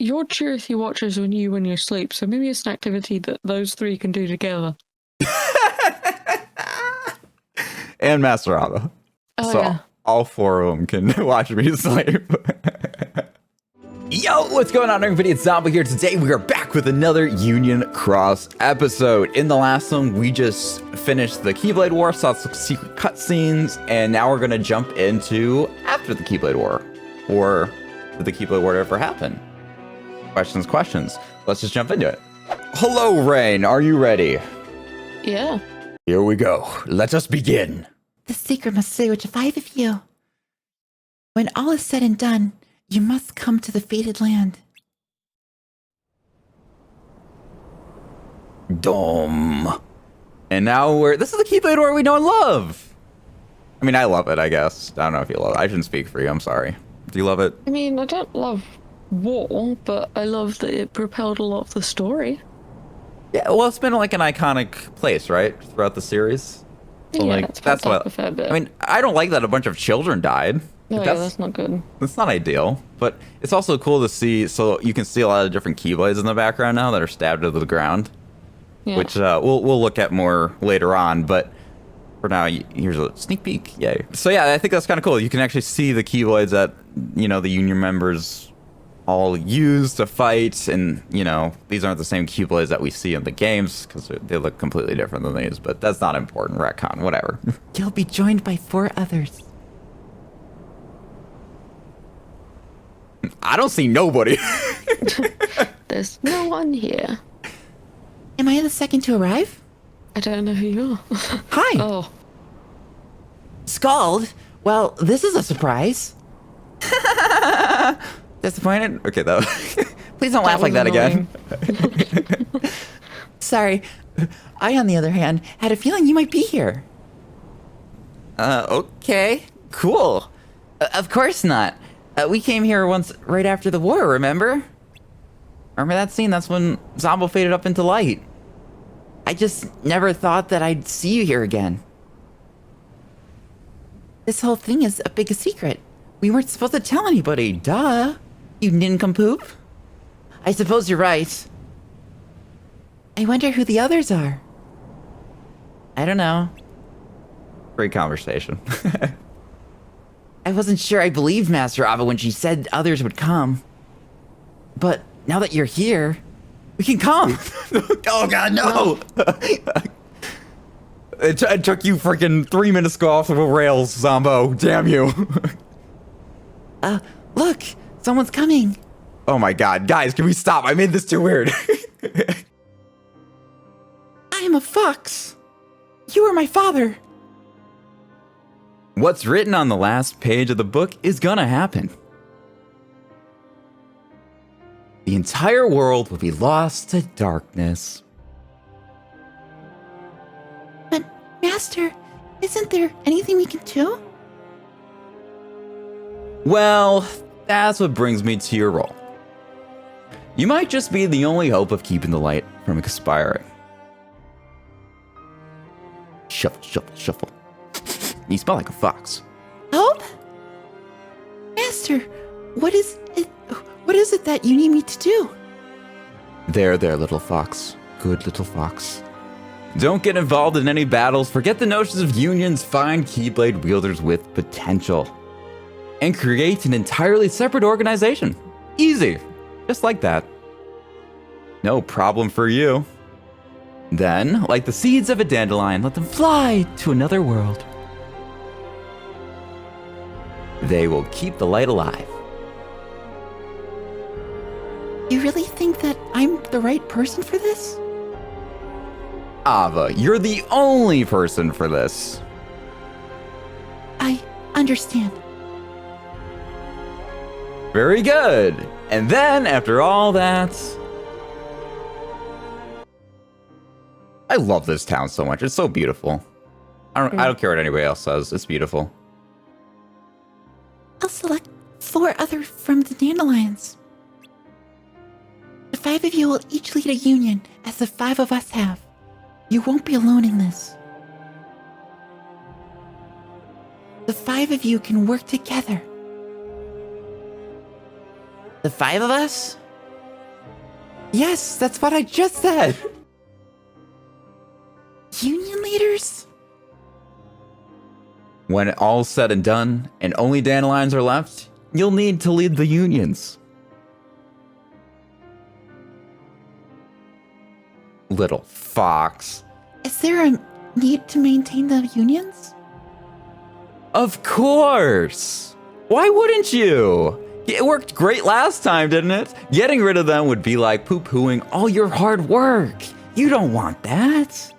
Your Truth you watches when you sleep, so maybe it's an activity that those three can do together. And Master Abba. Oh, so yeah. all four of them can watch me sleep. Yo, what's going on, everybody? It's Zombo here. Today we are back with another Union Cross episode. In the last one, we just finished the Keyblade War, saw some secret cutscenes, and now we're gonna jump into after the Keyblade War. Or did the Keyblade War ever happen? Questions. Let's just jump into it. Hello, Raine. Are you ready? Yeah. Here we go. Let us begin. The secret must stay with the five of you. When all is said and done, you must come to the fated land. Dome. And now this is the Keyblade War we know and love. I mean, I love it, I guess. I don't know if you love it. I shouldn't speak for you. I'm sorry. Do you love it? I mean, I don't love war, but I love that it propelled a lot of the story. Yeah, well, it's been like an iconic place, right? Throughout the series. So, Yeah, like, it's that's popped up what a fair bit. I mean, I don't like that a bunch of children died. No, yeah, that's not good. That's not ideal, but it's also cool to see. So you can see a lot of different Keyblades in the background now that are stabbed into the ground, Yeah. which we'll look at more later on. But for now, here's a sneak peek. Yay! So yeah, I think that's kind of cool. You can actually see the Keyblades that the Union members all use to fight, and these aren't the same Keyblades that we see in the games because they look completely different than these. But that's not important. Retcon, whatever. You'll be joined by 4 others. I don't see nobody. There's no one here. Am I the second to arrive? I don't know who you are. Hi, Oh, Scald. Well, this is a surprise. Disappointed? Okay, though. Please don't laugh was like that again. Sorry. I, on the other hand, had a feeling you might be here. Okay, cool. Of course not. We came here once right after the war, remember? Remember that scene? That's when Zombo faded up into light. I just never thought that I'd see you here again. This whole thing is a big secret. We weren't supposed to tell anybody, duh. You nincompoop. I suppose you're right. I wonder who the others are. I don't know. Great conversation. I wasn't sure I believed Master Ava when she said others would come. But now that you're here, we can come. Oh god, no! It took you freaking 3 minutes to go off the rails, Zombo. Damn you. Look, someone's coming. Oh my god. Guys, can we stop? I made this too weird. I am a fox. You are my father. What's written on the last page of the book is gonna happen. The entire world will be lost to darkness. But, Master, isn't there anything we can do? Well, that's what brings me to your role. You might just be the only hope of keeping the light from expiring. Shuffle, shuffle, shuffle. You smell like a fox. Help? Master, what is it that you need me to do? There, little fox. Good little fox. Don't get involved in any battles. Forget the notions of unions. Find Keyblade wielders with potential. And create an entirely separate organization. Easy. Just like that. No problem for you. Then, like the seeds of a dandelion, let them fly to another world. They will keep the light alive. You really think that I'm the right person for this? Ava, you're the only person for this. I understand. Very good. And then, after all that... I love this town so much. It's so beautiful. I don't care what anybody else says. It's beautiful. I'll select 4 others from the dandelions. The 5 of you will each lead a union, as the 5 of us have. You won't be alone in this. The 5 of you can work together. The 5 of us? Yes, that's what I just said. Union leaders? When all's said and done, and only dandelions are left, you'll need to lead the unions. Little fox. Is there a need to maintain the unions? Of course! Why wouldn't you? It worked great last time, didn't it? Getting rid of them would be like poo-pooing all your hard work. You don't want that.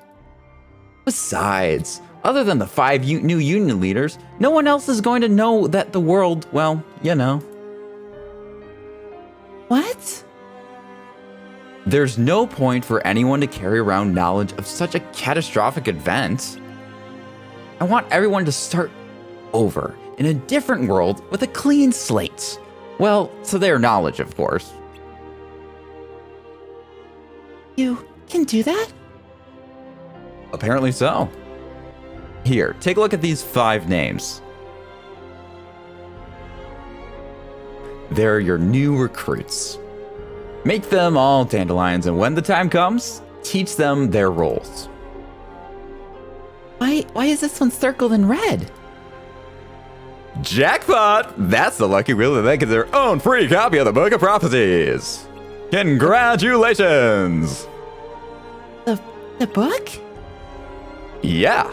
Besides, other than the 5 new union leaders, no one else is going to know that the world, well, you know. What? There's no point for anyone to carry around knowledge of such a catastrophic event. I want everyone to start over in a different world with a clean slate. Well, to their knowledge, of course. You can do that? Apparently so. Here, take a look at these 5 names. They're your new recruits. Make them all dandelions, and when the time comes, teach them their roles. Why is this one circled in red? Jackpot! That's the lucky wheel that they get their own free copy of the Book of Prophecies. Congratulations! The book? Yeah,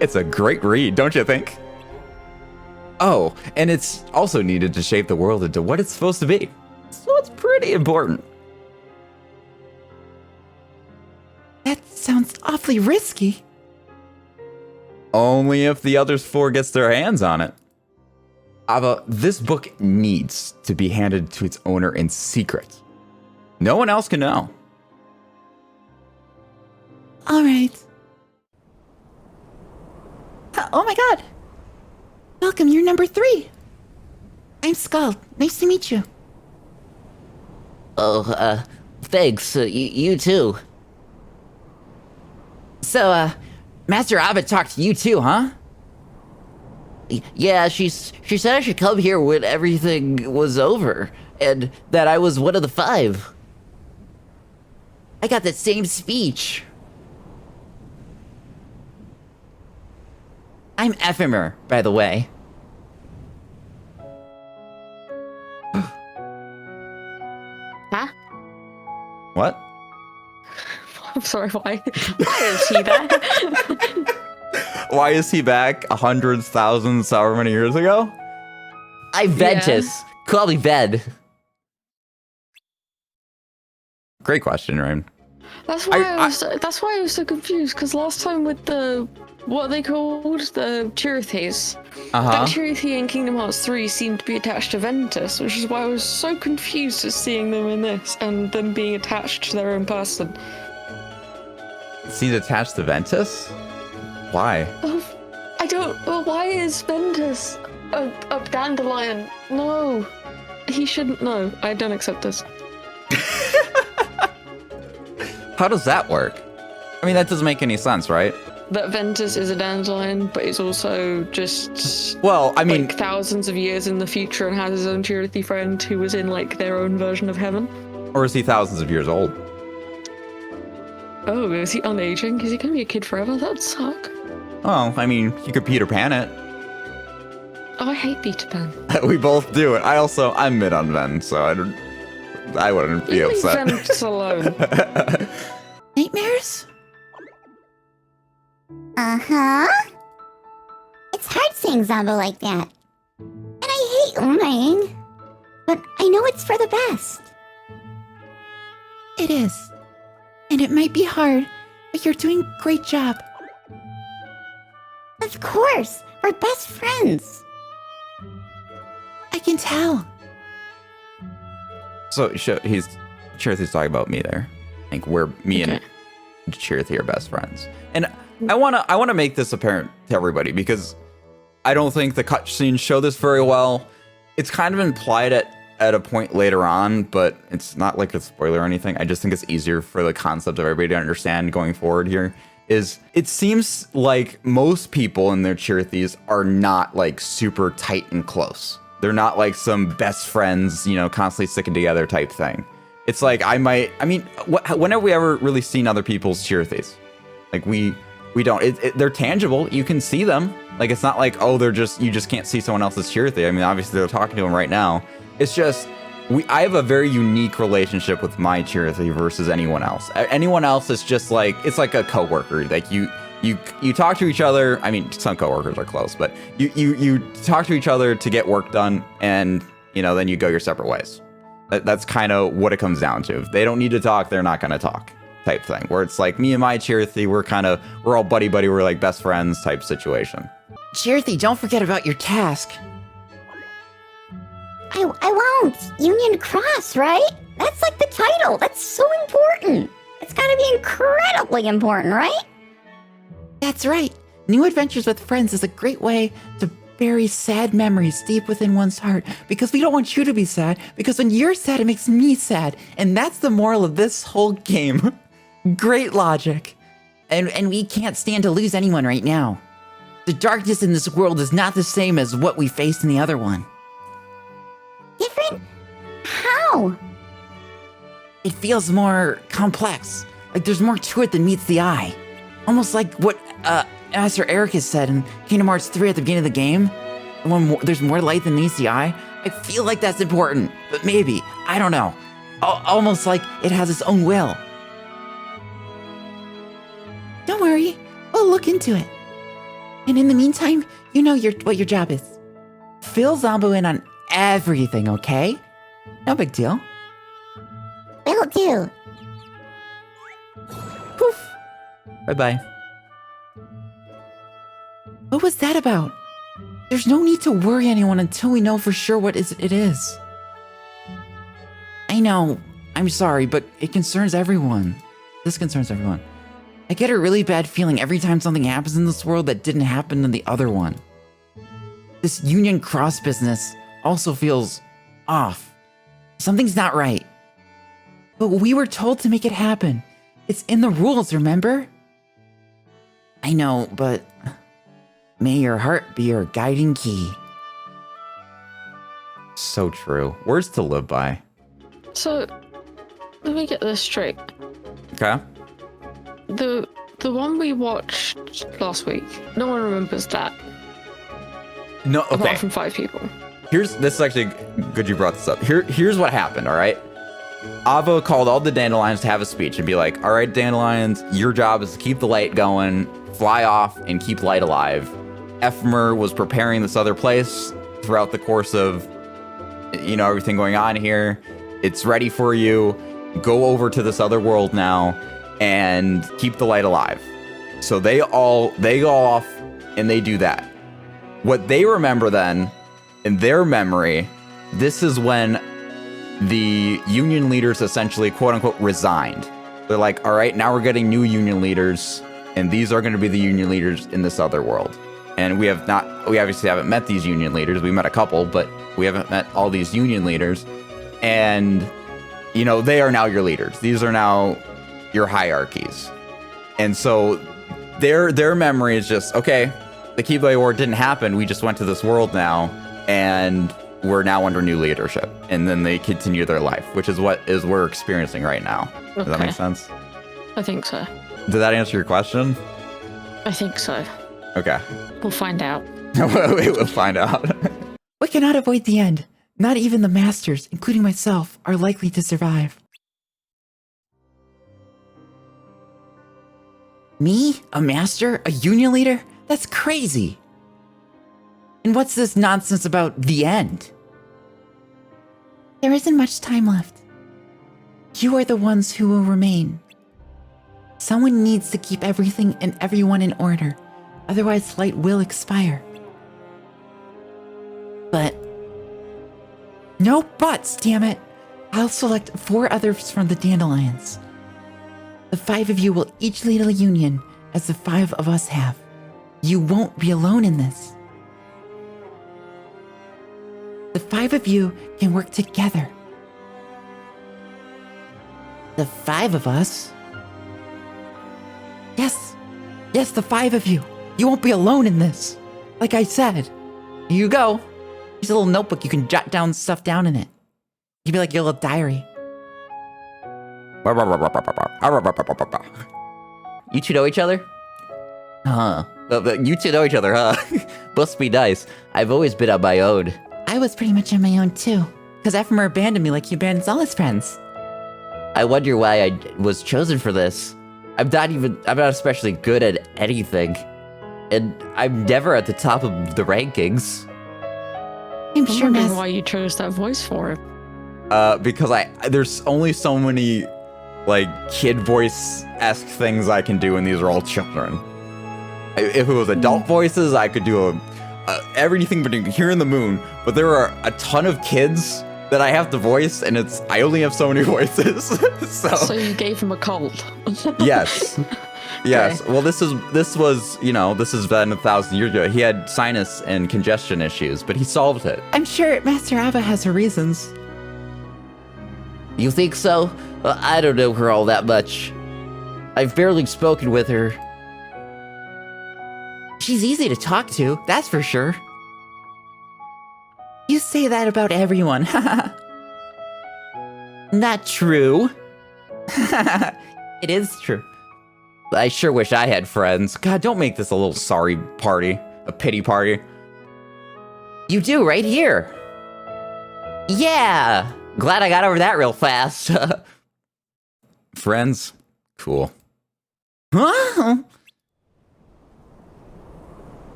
it's a great read, don't you think? Oh, and it's also needed to shape the world into what it's supposed to be. So it's pretty important. That sounds awfully risky. Only if the other 4 gets their hands on it. Ava, this book needs to be handed to its owner in secret. No one else can know. All right. Oh my god. Welcome, you're number 3. I'm Skull. Nice to meet you. Oh, thanks. You too. So, Master Abbott talked to you too, huh? Yeah, she said I should come here when everything was over, and that I was one of the 5. I got that same speech. I'm Ephemer, by the way. Huh? What? I'm sorry, why? Why is he there? Why is he back 100s, thousands, however many years ago? I'm Ventus. Call me Ben. Great question, Raine. That's why that's why I was so confused, because last time with the, what are they called? The Chirithes. That Chirithe in Kingdom Hearts 3 seemed to be attached to Ventus, which is why I was so confused as seeing them in this, and them being attached to their own person. He's attached to Ventus? Why? Oh, I don't, well, why is Ventus a dandelion? No. He shouldn't know. I don't accept this. How does that work? I mean, that doesn't make any sense, right? That Ventus is a dandelion, but is also just, Well, I mean, like, thousands of years in the future and has his own Chirithe friend who was in, like, their own version of heaven. or is he thousands of years old? Oh, is he unaging? Is he gonna be a kid forever? That'd suck. Well, I mean, you could Peter Pan it. Oh, I hate Peter Pan. We both do it. I'm mid on Ven, so I wouldn't be Leave upset. Ventus alone. Nightmares? Uh-huh. It's hard saying Zombo like that. And I hate lying. But I know it's for the best. It is. And it might be hard, but you're doing a great job. Of course. We're best friends. I can tell. So Chirithy's talking about me there. I think me and Chirithy are best friends. And I wanna make this apparent to everybody because I don't think the cutscenes show this very well. It's kind of implied at a point later on, but it's not like a spoiler or anything. I just think it's easier for the concept of everybody to understand going forward here. It seems like most people in their Chirithys are not like super tight and close. They're not like some best friends, constantly sticking together type thing. It's like whenever we ever really seen other people's chirithies, like we don't. They're tangible. You can see them. Like it's not like you just can't see someone else's chirithi. I mean, obviously they're talking to them right now. It's just I have a very unique relationship with my chirithi versus anyone else. Anyone else is just like it's like a coworker. Like you talk to each other. I mean, some coworkers are close, but you talk to each other to get work done, and then you go your separate ways. That's kind of what it comes down to. If they don't need to talk, they're not going to talk, type thing. Where it's like me and my chirithi, we're all buddy, we're like best friends type situation. Chirithi, don't forget about your task. I won't. Union Cross, right? That's like the title. That's so important. It's gotta be incredibly important, right? That's right. New adventures with friends is a great way to bury sad memories deep within one's heart, because we don't want you to be sad, because when you're sad, it makes me sad. And that's the moral of this whole game. Great logic. And we can't stand to lose anyone right now. The darkness in this world is not the same as what we faced in the other one. Different? How? It feels more complex. Like there's more to it than meets the eye. Almost like what Master Eric has said in Kingdom Hearts 3 at the beginning of the game. There's more light than meets the eye. I feel like that's important, but maybe, I don't know. Almost like it has its own will. Don't worry, we'll look into it. And in the meantime, you know what your job is. Fill Zombo in on everything, okay? No big deal. Will do. Poof. Bye-bye. What was that about? There's no need to worry anyone until we know for sure what it is. I know, I'm sorry, but it concerns everyone. This concerns everyone. I get a really bad feeling every time something happens in this world that didn't happen in the other one. This Union Cross business also feels off. Something's not right. But we were told to make it happen. It's in the rules, remember? I know, but may your heart be your guiding key. So true. Words to live by. So, let me get this straight. Okay. The one we watched last week, no one remembers that. No, okay. Apart from 5 people. This is actually good you brought this up. Here's what happened, all right? Avo called all the dandelions to have a speech and be like, all right, dandelions, your job is to keep the light going, fly off, and keep light alive. Ephemer was preparing this other place throughout the course of, everything going on here. It's ready for you. Go over to this other world now and keep the light alive. So they go off and they do that. What they remember then, in their memory, this is when the union leaders essentially, quote unquote, resigned. They're like, all right, now we're getting new union leaders, and these are going to be the union leaders in this other world. And we obviously haven't met these union leaders. We met a couple, but we haven't met all these union leaders. And, they are now your leaders. These are now your hierarchies. And so their memory is just, okay, the Keyblade War didn't happen. We just went to this world now, and we're now under new leadership. And then they continue their life, which is what we're experiencing right now. Does that make sense? I think so. Did that answer your question? I think so. Okay. We'll find out. We'll find out. We cannot avoid the end. Not even the masters, including myself, are likely to survive. Me? A master? A union leader? That's crazy. And what's this nonsense about the end? There isn't much time left. You are the ones who will remain. Someone needs to keep everything and everyone in order. Otherwise, light will expire. But... no buts, damn it! I'll select 4 others from the dandelions. The 5 of you will each lead a union, as the 5 of us have. You won't be alone in this. The 5 of you can work together. The 5 of us? Yes, the 5 of you. You won't be alone in this. Like I said. Here you go. Here's a little notebook. You can jot down stuff down in it. It can be like your little diary. You two know each other? Huh. You two know each other, huh? Must be nice. I've always been on my own. I was pretty much on my own too, because Ephemer abandoned me like he abandons all his friends. I wonder why I was chosen for this. I'm not especially good at anything. And I'm never at the top of the rankings. I'm sure wondering why you chose that voice for it. Because there's only so many, like, kid voice-esque things I can do, and these are all children. If it was adult voices, I could do everything but hearing the moon. But there are a ton of kids that I have to voice, and I only have so many voices. So you gave him a cold. Yes. Yes. Okay. Well, this has been 1,000 years ago. He had sinus and congestion issues, but he solved it. I'm sure Master Ava has her reasons. You think so? Well, I don't know her all that much. I've barely spoken with her. She's easy to talk to, that's for sure. You say that about everyone. Not true. It is true. I sure wish I had friends. God, don't make this a little sorry party. A pity party. You do, right here. Yeah! Glad I got over that real fast. Friends? Cool. Huh?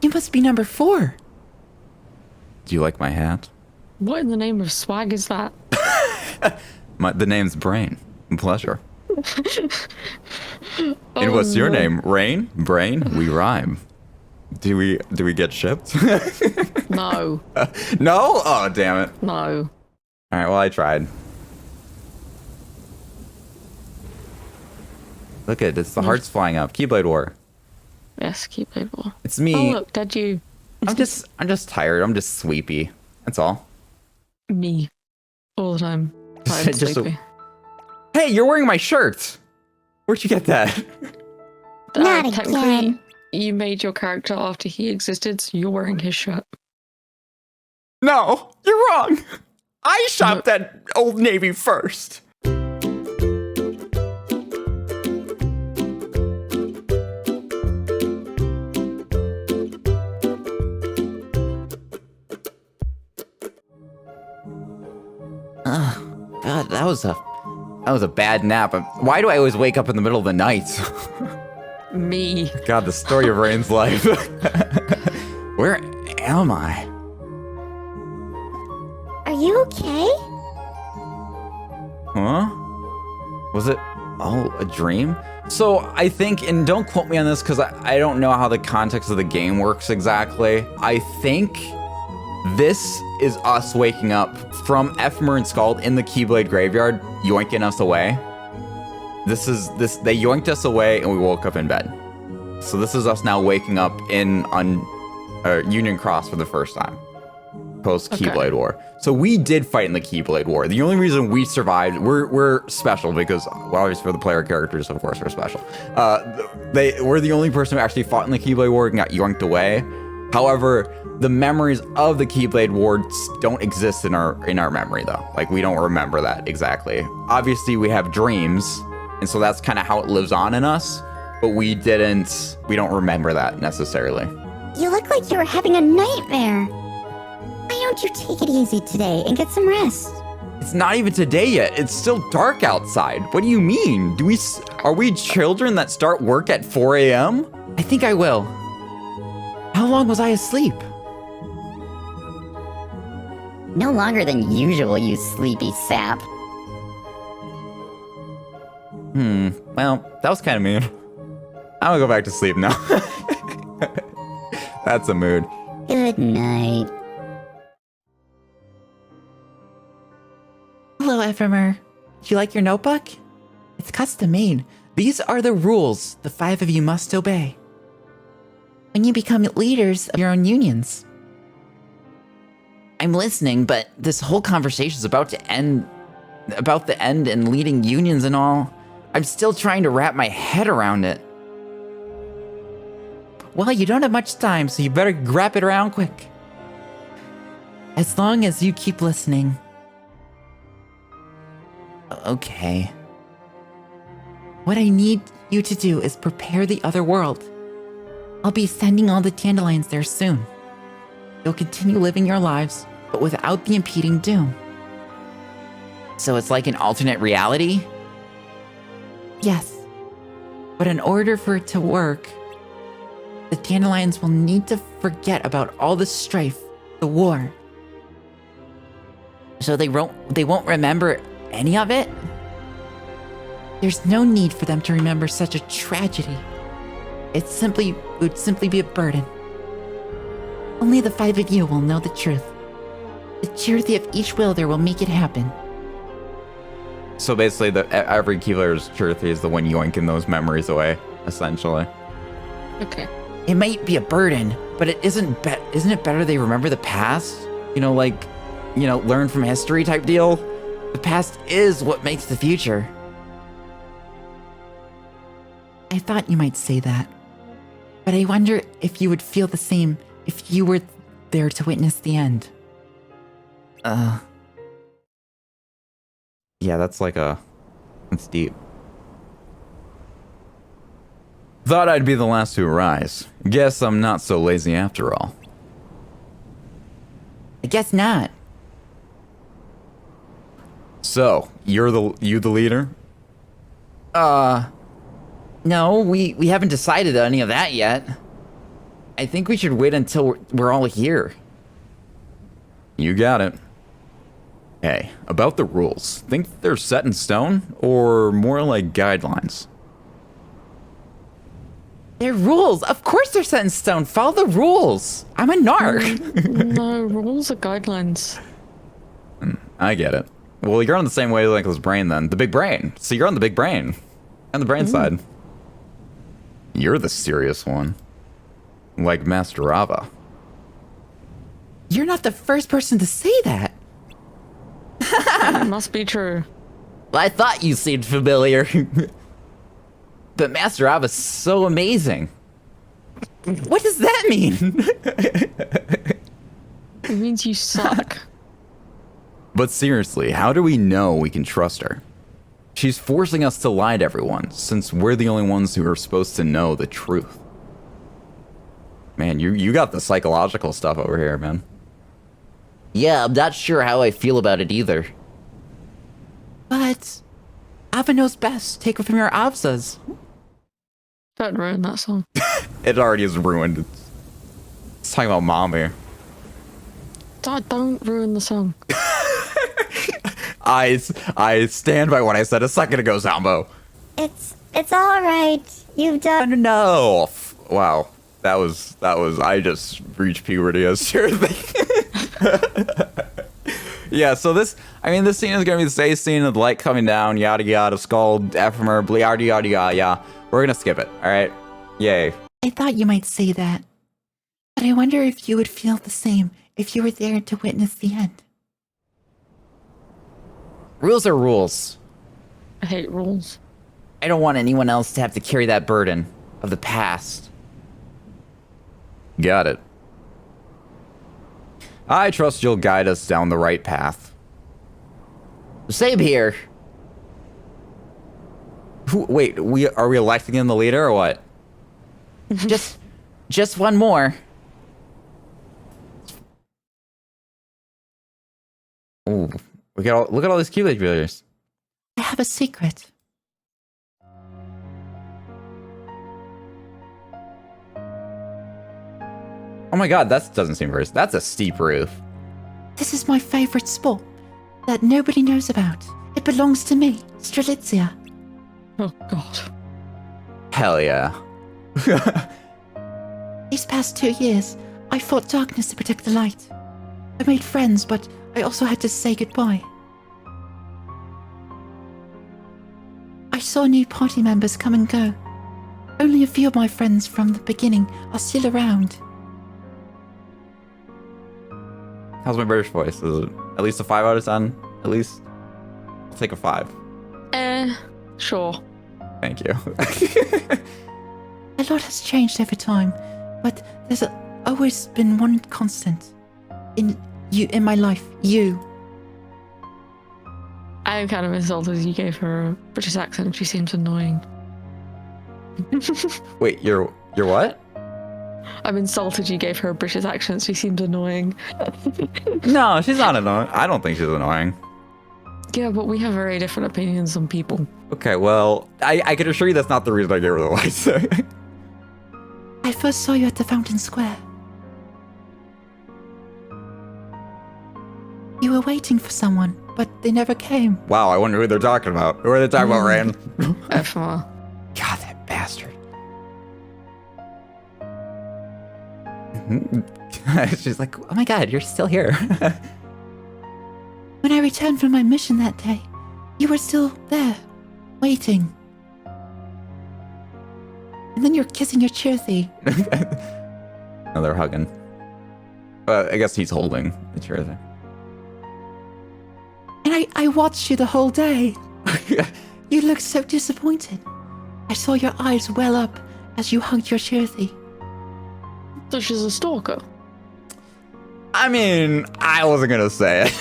You must be number 4. Do you like my hat? What in the name of swag is that? The name's Brain. Pleasure. And what's your name? Raine? Brain? We rhyme. Do we get shipped? No. No? Oh, damn it. No. Alright, well, I tried. Look at it, it's the hearts flying up. Keyblade War. Yes, Keyblade War. It's me. Oh, look, did you? I'm just tired. I'm just sleepy. That's all. Me. All the time. Tired and sleepy. Hey, you're wearing my shirt! Where'd you get that? Not technically, again. you made your character after he existed, so you're wearing his shirt. No, you're wrong! I shopped at Old Navy first! God, that was a bad nap. Why do I always wake up in the middle of the night? Me. God, the story of Raine's life. Where am I? Are you okay? Huh? Was it all a dream? So I think, and don't quote me on this because I don't know how the context of the game works exactly. I think this is us waking up from Ephemer and Scald in the Keyblade graveyard, yoinking us away. They yoinked us away and we woke up in bed. So this is us now waking up on Union Cross for the first time. Post Keyblade War. So we did fight in the Keyblade War. The only reason we survived, we're special because, well, obviously for the player characters, of course, we're special. We're the only person who actually fought in the Keyblade War and got yoinked away. However, the memories of the Keyblade Wars don't exist in our memory though. Like, we don't remember that exactly. Obviously we have dreams, and so that's kind of how it lives on in us, but we don't remember that necessarily. You look like you were having a nightmare. Why don't you take it easy today and get some rest? It's not even today yet. It's still dark outside. What do you mean? Are we children that start work at 4 a.m.? I think I will. How long was I asleep? No longer than usual, you sleepy sap. Well, that was kind of mean. I'm gonna go back to sleep now. That's a mood. Good night. Hello, Ephemer. Do you like your notebook? It's custom made. These are the rules the 5 of you must obey when you become leaders of your own unions. I'm listening, but this whole conversation is about to end, about the end and leading unions and all. I'm still trying to wrap my head around it. Well, you don't have much time, so you better wrap it around quick. As long as you keep listening. Okay. What I need you to do is prepare the other world. I'll be sending all the dandelions there soon. You'll continue living your lives, but without the impeding doom. So it's like an alternate reality? Yes. But in order for it to work, the dandelions will need to forget about all the strife, the war. So they won't remember any of it? There's no need for them to remember such a tragedy. It would simply be a burden. Only the 5 of you will know the truth. The charity of each wielder will make it happen. So basically, every Keyblader's Charity is the one yoinking those memories away, essentially. Okay. It might be a burden, but isn't it better they remember the past? Learn from history type deal? The past is what makes the future. I thought you might say that. But I wonder if you would feel the same if you were there to witness the end. Yeah, that's deep. Thought I'd be the last to arise. Guess I'm not so lazy after all. I guess not. So, you the leader? No, we haven't decided any of that yet. I think we should wait until we're all here. You got it. Hey, about the rules. Think they're set in stone, or more like guidelines? They're rules. Of course they're set in stone. Follow the rules. I'm a narc. No, rules are guidelines. I get it. Well, you're on the same wavelength as brain then. The big brain. So you're on the big brain. On the brain side. You're the serious one. Like Master Rava. You're not the first person to say that. It must be true. Well, I thought you seemed familiar. But Master Rava's so amazing. What does that mean? It means you suck. But seriously, how do we know we can trust her? She's forcing us to lie to everyone, since we're the only ones who are supposed to know the truth. Man, you got the psychological stuff over here, man. Yeah, I'm not sure how I feel about it either. But Ava knows best. Take it from your Avsas. Don't ruin that song. It already is ruined. It's talking about mom here. Don't ruin the song. I stand by what I said a second ago, Zambo. It's all right. You've done. No. Wow. That was. I just reached puberty as your thing. Yeah. So this scene is gonna be the same scene of the light coming down, yada yada, skull, ephemer, yada yada yada. Yeah. We're gonna skip it. All right. Yay. I thought you might say that. But I wonder if you would feel the same if you were there to witness the end. Rules are rules. I hate rules. I don't want anyone else to have to carry that burden of the past. Got it. I trust you'll guide us down the right path. Same here. Wait, are we electing in the leader or what? Just one more. Ooh, look at all these Keyblade builders. I have a secret. Oh my god, that doesn't seem very... That's a steep roof. This is my favorite sport that nobody knows about. It belongs to me, Strelitzia. Oh god. Hell yeah. These past 2 years, I fought darkness to protect the light. I made friends, but I also had to say goodbye. I saw new party members come and go. Only a few of my friends from the beginning are still around. How's my British voice? Is it at least a 5 out of 10? At least? I'll take a 5. Sure. Thank you. A lot has changed over time, but there's always been one constant. In my life, you. I am kind of insulted you gave her a British accent. She seems annoying. Wait, you're what? I'm insulted you gave her a British accent. She seemed annoying. No, she's not annoying. I don't think she's annoying. Yeah, but we have very different opinions on people. Okay, well, I can assure you that's not the reason I gave her the light. I first saw you at the Fountain Square. You were waiting for someone, but they never came. Wow, I wonder who they're talking about. Who are they talking about, Raine? FMR. God, that bastard. She's like, oh my god, you're still here. When I returned from my mission that day, you were still there, waiting. And then you're kissing your Chirthy. No, they're hugging. I guess he's holding the Chirthy. And I watched you the whole day. You looked so disappointed. I saw your eyes well up as you hugged your Chirthy. So she's a stalker. I mean, I wasn't gonna say it.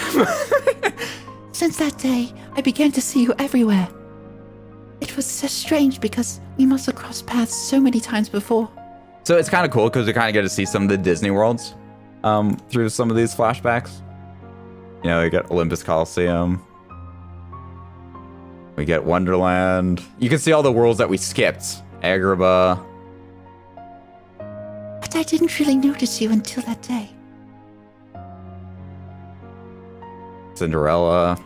Since that day, I began to see you everywhere. It was so strange because we must have crossed paths so many times before. So it's kind of cool because we kind of get to see some of the Disney worlds through some of these flashbacks. You know, we get Olympus Coliseum. We get Wonderland. You can see all the worlds that we skipped. Agrabah. But I didn't really notice you until that day. Cinderella.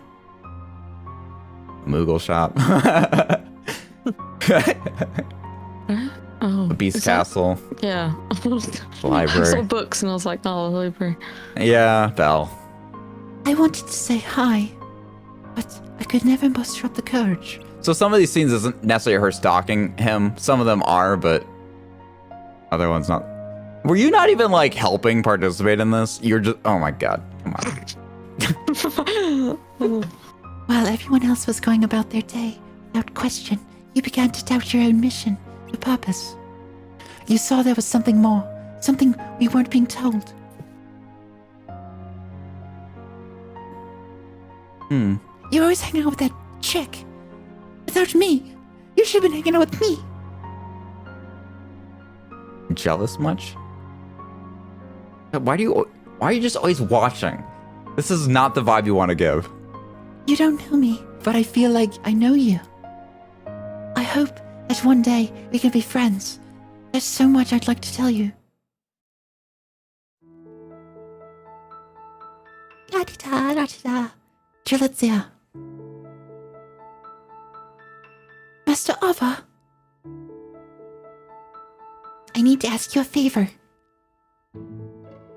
Moogle Shop. Oh, The Beast Castle. Yeah. Library. I saw books and I was like, oh, the library. Yeah, Belle. I wanted to say hi, but I could never muster up the courage. So some of these scenes isn't necessarily her stalking him. Some of them are, but other ones not. Were you not even like helping participate in this? You're just, oh my god, come on. While everyone else was going about their day, without question, you began to doubt your own mission, your purpose. You saw there was something more, something we weren't being told. You're always hanging out with that chick. Without me, you should have been hanging out with me. Jealous much? Why are you just always watching? This is not the vibe you want to give. You don't know me, but I feel like I know you. I hope that one day we can be friends. There's so much I'd like to tell you. La-di-da, la-di-da. Trilatzia. Master Ava, I need to ask you a favor.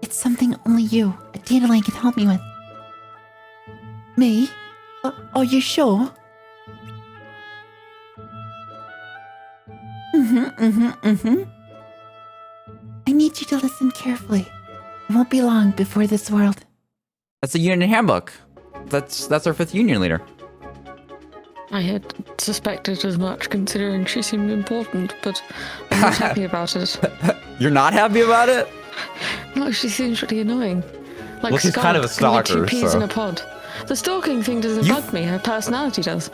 It's something only you, a dandelion, can help me with. Me? Are you sure? I need you to listen carefully. It won't be long before this world. That's the Union Handbook. That's our 5th Union leader. I had suspected as much, considering she seemed important, but I'm not happy about it. You're not happy about it? No, she seems really annoying. Like Well, she's kind of a Scarlet, can we stalker, get 2 peas so- in a pod. The stalking thing doesn't bug me. Her personality does.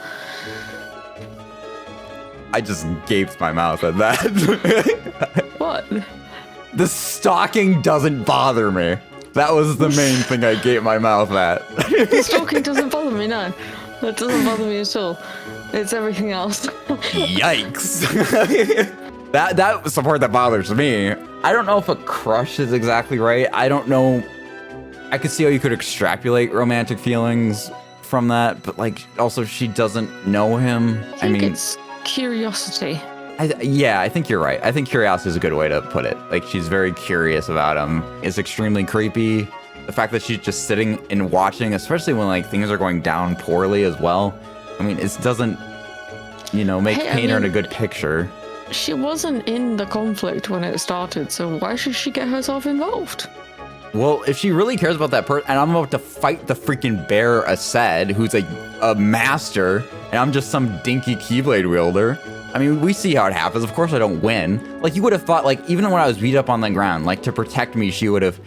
I just gaped my mouth at that. What? The stalking doesn't bother me. That was the main thing I gaped my mouth at. The stalking doesn't bother me, no. That doesn't bother me at all. It's everything else. Yikes. That support that bothers me. I don't know if a crush is exactly right. I don't know. I could see how you could extrapolate romantic feelings from that, but like also she doesn't know him. I mean, it's curiosity. Yeah, I think you're right. I think curiosity is a good way to put it. Like she's very curious about him. It's extremely creepy. The fact that she's just sitting and watching, especially when like things are going down poorly as well. I mean, it doesn't, paint her in a good picture. She wasn't in the conflict when it started, so why should she get herself involved? Well, if she really cares about that person, and I'm about to fight the freaking bear Ased, who's a master, and I'm just some dinky Keyblade wielder. I mean, we see how it happens. Of course I don't win. Like, you would have thought, like, even when I was beat up on the ground, like, to protect me, she would have,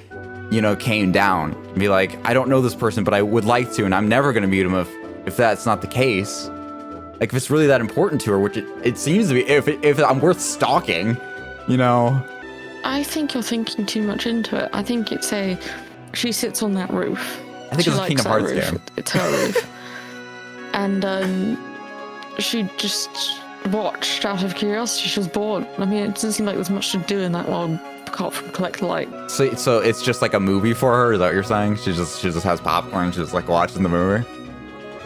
came down and be like, I don't know this person, but I would like to, and I'm never going to beat him if that's not the case. Like, if it's really that important to her, which it seems to be, if I'm worth stalking, you know. I think you're thinking too much into it. I think she sits on that roof. I think it's a Kingdom Hearts game. It's her roof. And she just watched out of curiosity. She was bored. I mean, it doesn't seem like there's much to do in that world apart from collect light. So it's just like a movie for her. Is that what you're saying? She just has popcorn. She's like watching the movie.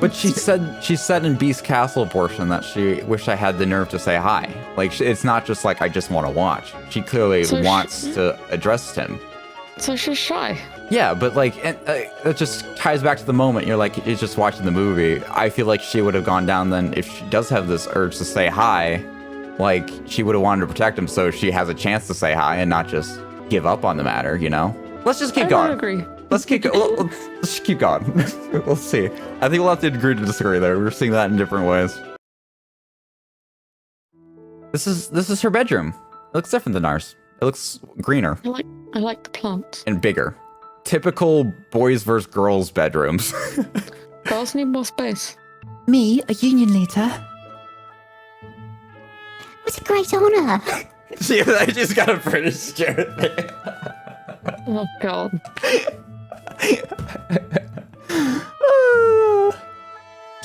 But she said in Beast Castle portion that she wished I had the nerve to say hi. Like, it's not just like I just want to watch. She clearly wants to address him. So she's shy. Yeah, but like, it just ties back to the moment. You're like, it's just watching the movie. I feel like she would have gone down then if she does have this urge to say hi. Like, she would have wanted to protect him so she has a chance to say hi and not just give up on the matter, you know? Let's just keep going. I agree. Let's keep going. Let's keep going. We'll see. I think we'll have to agree to disagree there. We're seeing that in different ways. This is her bedroom. It looks different than ours. It looks greener. I like the plants. And bigger. Typical boys versus girls bedrooms. Girls need more space. Me, a union leader. What a great honor. See, I just got a British chair thing. Oh, God.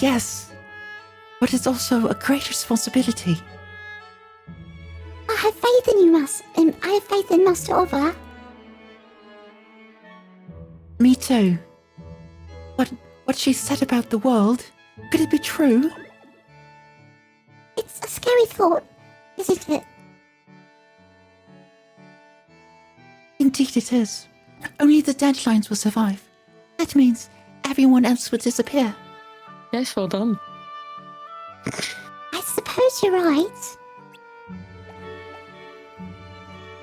Yes, but it's also a great responsibility. I have faith in you, I have faith in Master Ova. Me too. What she said about the world, could it be true? It's a scary thought, isn't it? Indeed it is. Only the dandelions will survive. That means everyone else will disappear. Yes, well done. I suppose you're right.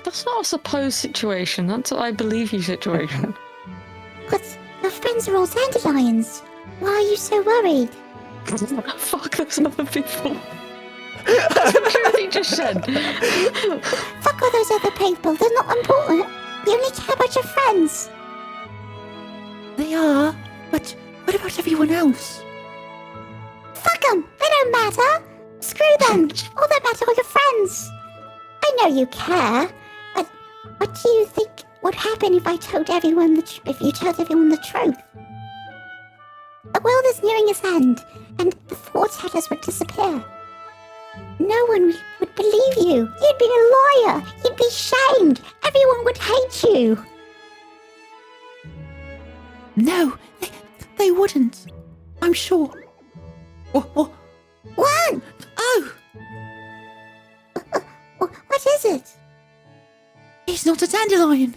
That's not a supposed situation. That's a I believe you situation. But your friends are all dandelions. Why are you so worried? Fuck those other people. That's what Timothy just said. Fuck all those other people. They're not important. You only care about your friends. They are, but what about everyone else? Fuck them. They don't matter. Screw them. All that matter are your friends. I know you care, but what do you think would happen if I told everyone if you told everyone the truth? The world is nearing its end, and the foretellers would disappear. No one would believe you. You'd be a liar. You'd be shamed. Everyone would hate you. No, they wouldn't. I'm sure. What? What? Oh! What is it? He's not a dandelion.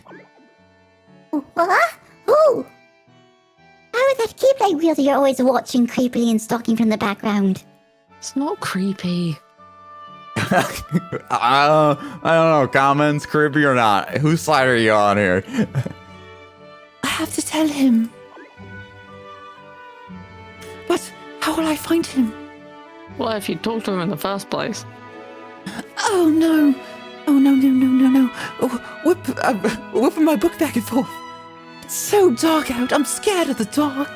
What? Who? Oh, that Keyblade wielder you're always watching creepily and stalking from the background. It's not creepy. I don't know. Comments, creepy or not? Whose side are you on here? I have to tell him. But how will I find him? Well, if you talked to him in the first place. Oh no! Oh no! Whipping my book back and forth. It's so dark out. I'm scared of the dark.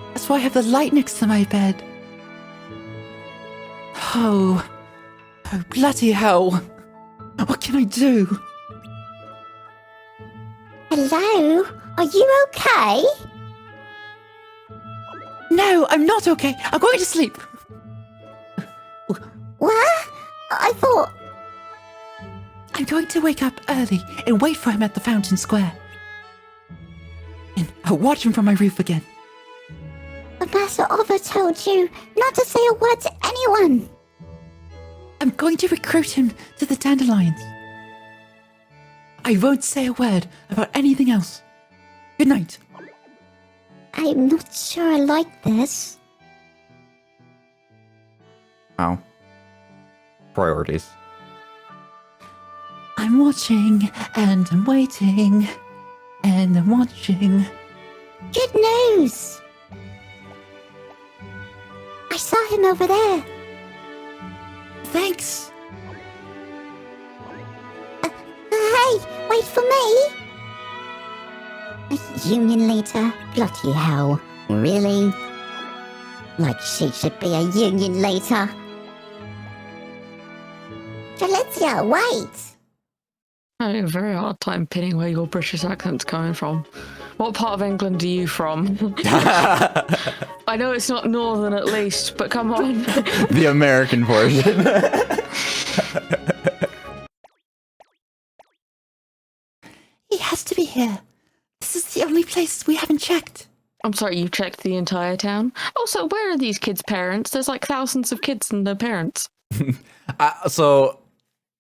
That's why I have the light next to my bed. Oh bloody hell! What can I do? Hello? Are you okay? No, I'm not okay. I'm going to sleep. What? I thought... I'm going to wake up early and wait for him at the fountain square. And I'll watch him from my roof again. But Master Ova told you not to say a word to anyone. I'm going to recruit him to the dandelions. I won't say a word about anything else. Good night. I'm not sure I like this. Oh. Priorities. I'm watching, and I'm waiting, and I'm watching. Good news! I saw him over there. Thanks. Hey, wait for me! A union leader? Bloody hell. Really? Like she should be a union leader. Jaletia, wait! I have a very hard time pinning where your British accent's coming from. What part of England are you from? I know it's not northern at least, but come on. The American portion. He has to be here. This is the only place we haven't checked. I'm sorry, you checked the entire town? Also, where are these kids' parents? There's like thousands of kids and their parents. So,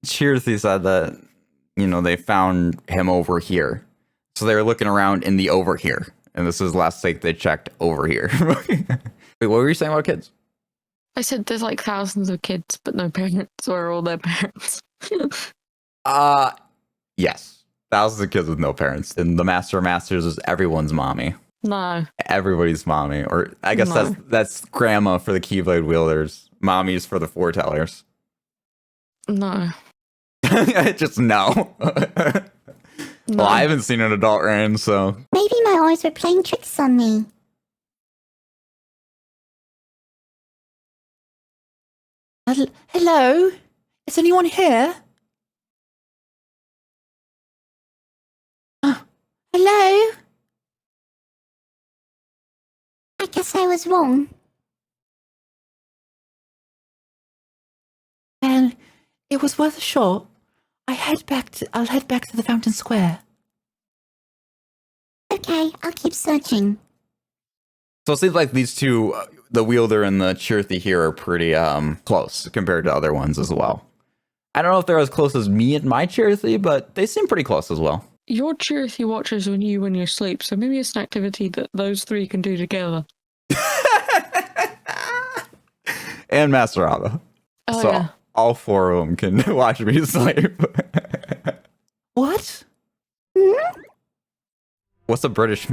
Cheerthy said that, you know, they found him over here. So they were looking around in the over here. And this is the last thing they checked over here. Wait, what were you saying about kids? I said there's like thousands of kids, but no parents. Where are all their parents? Yes. Thousands of kids with no parents. And the Master of Masters is everyone's mommy. No. Everybody's mommy. Or I guess No. that's grandma for the Keyblade wielders. Mommy's for the foretellers. No. Just no. No. Well, I haven't seen an adult Raine, so. Maybe my eyes were playing tricks on me. Hello? Is anyone here? Hello? I guess I was wrong. Well, it was worth a shot. I'll head back to the Fountain Square. Okay, I'll keep searching. So it seems like these two, the wielder and the Cheerthy here, are pretty close compared to other ones as well. I don't know if they're as close as me and my Cheerthy, but they seem pretty close as well. Your Cheerthy watches when you sleep, so maybe it's an activity that those three can do together. And Master Abba. Oh, So yeah. all four of them can watch me sleep. What? What's a British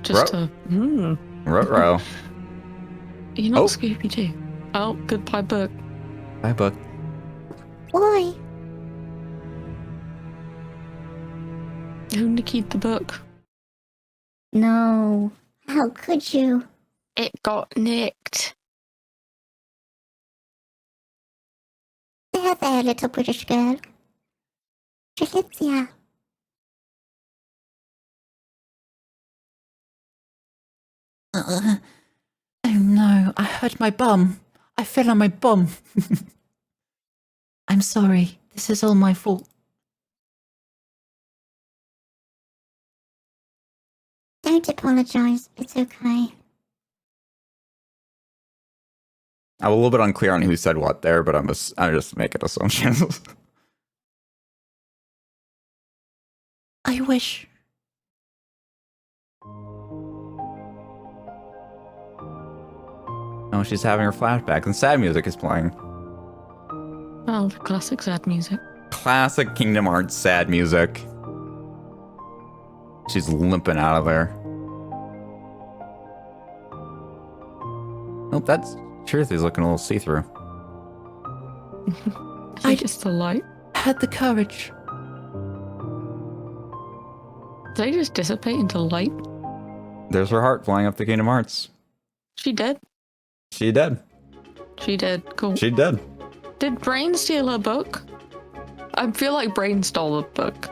Just Ro- a Ruh-roh. You're not Oh. Scooby-Doo. Oh, goodbye book. Bye, book. Boy, Who nickied the book? no. How could you? It got nicked. There, little British girl. Jaletia. Oh no, I hurt my bum. I fell on my bum. I'm sorry. This is all my fault. Don't apologize. It's okay. I'm a little bit unclear on who said what there, but I'm just making assumptions. I wish. Oh, she's having her flashback, and sad music is playing. Oh, the classic sad music. Classic Kingdom Hearts sad music. She's limping out of there. Nope, that's Cheerthy's looking a little see-through. I just the light. Had the courage. Did they just dissipate into light? There's her heart flying up to Kingdom Hearts. She dead? She dead. She dead. Cool. She dead. Did Brain steal her book? I feel like Brain stole the book.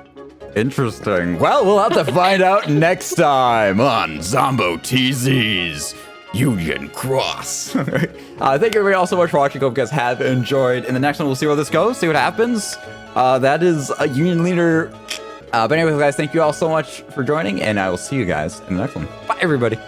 Interesting. Well, we'll have to find out next time on Zombo TZ's Union Cross. Thank you everybody all so much for watching. Hope you guys have enjoyed. In the next one, we'll see where this goes, see what happens. That is a Union leader. But anyways, guys, thank you all so much for joining, and I will see you guys in the next one. Bye, everybody.